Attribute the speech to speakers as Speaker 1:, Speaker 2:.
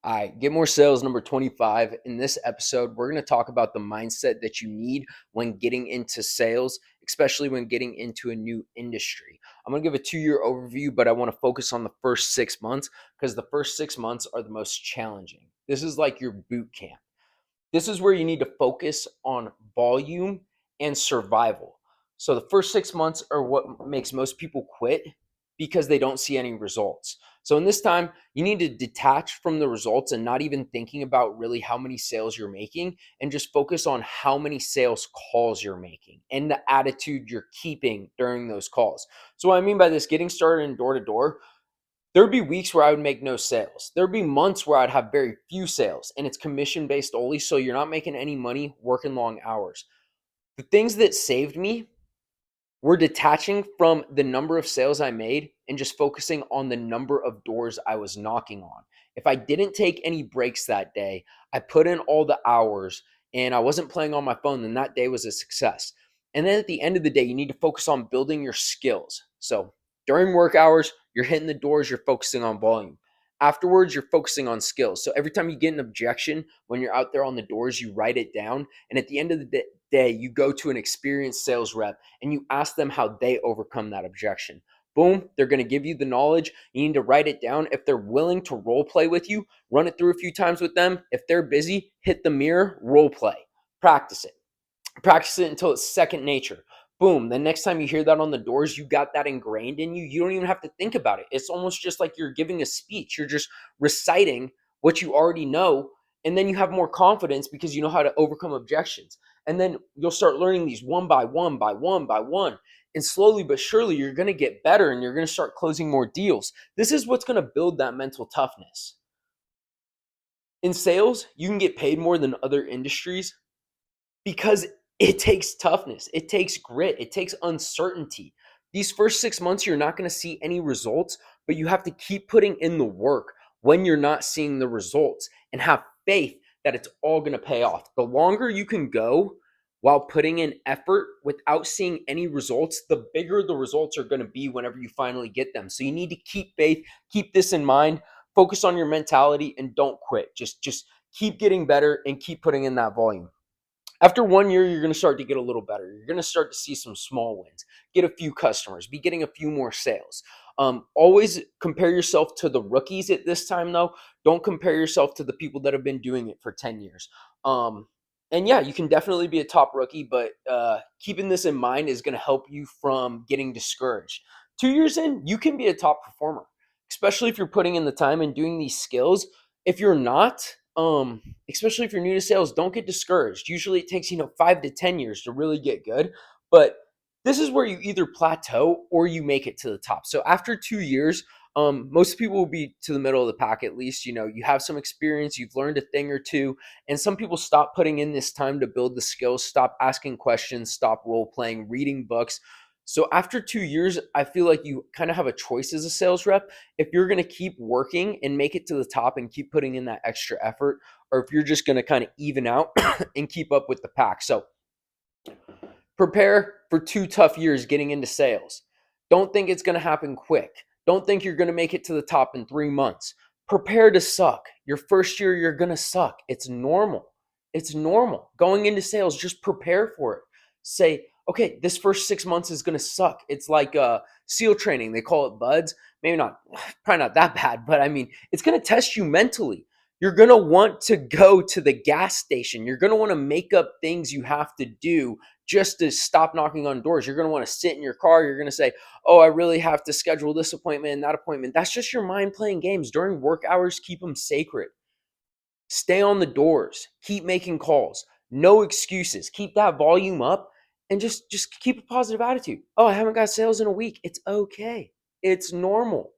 Speaker 1: All right, Get More Sales number 25. In this episode, we're going to talk about the mindset that you need when getting into sales, especially when getting into a new industry. I'm going to give a 2 year overview, but I want to focus on the first 6 months because the first 6 months are the most challenging. This is like your boot camp. This is where you need to focus on volume and survival. So the first 6 months are what makes most people quit because they don't see any results. So in this time, you need to detach from the results and not even thinking about really how many sales you're making and just focus on how many sales calls you're making and the attitude you're keeping during those calls. So what I mean by this, getting started in door to door, there'd be weeks where I would make no sales. There'd be months where I'd have very few sales and it's commission based only. So you're not making any money working long hours. The things that saved me were detaching from the number of sales I made and just focusing on the number of doors I was knocking on. If I didn't take any breaks that day, I put in all the hours and I wasn't playing on my phone, then that day was a success. And then at the end of the day, you need to focus on building your skills. So during work hours, you're hitting the doors, you're focusing on volume. Afterwards, you're focusing on skills. So every time you get an objection when you're out there on the doors, you write it down. And at the end of the day, you go to an experienced sales rep and you ask them how they overcome that objection. Boom, they're going to give you the knowledge. You need to write it down. If they're willing to role play with you, run it through a few times with them. If they're busy, hit the mirror, role play, practice it. Practice it until it's second nature. Boom. The next time you hear that on the doors, you got that ingrained in you. You don't even have to think about it. It's almost just like you're giving a speech. You're just reciting what you already know. And then you have more confidence because you know how to overcome objections. And then you'll start learning these one by one, by one, by one. And slowly but surely, you're going to get better and you're going to start closing more deals. This is what's going to build that mental toughness. In sales, you can get paid more than other industries because it takes toughness, it takes grit, it takes uncertainty. These first 6 months, you're not going to see any results, but you have to keep putting in the work when you're not seeing the results and have faith that it's all going to pay off. The longer you can go while putting in effort without seeing any results, the bigger the results are going to be whenever you finally get them. So you need to keep faith, keep this in mind, focus on your mentality and don't quit. Just keep getting better and keep putting in that volume. After 1 year, you're going to start to get a little better. You're going to start to see some small wins, get a few customers, be getting a few more sales. Always compare yourself to the rookies at this time, though. Don't compare yourself to the people that have been doing it for 10 years. And yeah, you can definitely be a top rookie, but keeping this in mind is going to help you from getting discouraged. 2 years in, you can be a top performer, especially if you're putting in the time and doing these skills. If you're not, especially if you're new to sales, don't get discouraged. Usually it takes, 5 to 10 years to really get good, but this is where you either plateau or you make it to the top. So after 2 years, most people will be to the middle of the pack at least. You have some experience, you've learned a thing or two, and some people stop putting in this time to build the skills, stop asking questions, stop role playing, reading books. So after 2 years, I feel like you kind of have a choice as a sales rep if you're going to keep working and make it to the top and keep putting in that extra effort, or if you're just going to kind of even out and keep up with the pack. So prepare for 2 tough years getting into sales. Don't think it's going to happen quick. Don't think you're going to make it to the top in 3 months. Prepare to suck. Your first year, you're going to suck. It's normal. It's normal. Going into sales, just prepare for it. Say, okay, this first 6 months is going to suck. It's like SEAL training. They call it buds. Maybe not, probably not that bad, but I mean, it's going to test you mentally. You're going to want to go to the gas station. You're going to want to make up things you have to do just to stop knocking on doors. You're going to want to sit in your car. You're going to say, oh, I really have to schedule this appointment and that appointment. That's just your mind playing games. During work hours, keep them sacred. Stay on the doors. Keep making calls. No excuses. Keep that volume up and just keep a positive attitude. Oh, I haven't got sales in a week. It's okay. It's normal.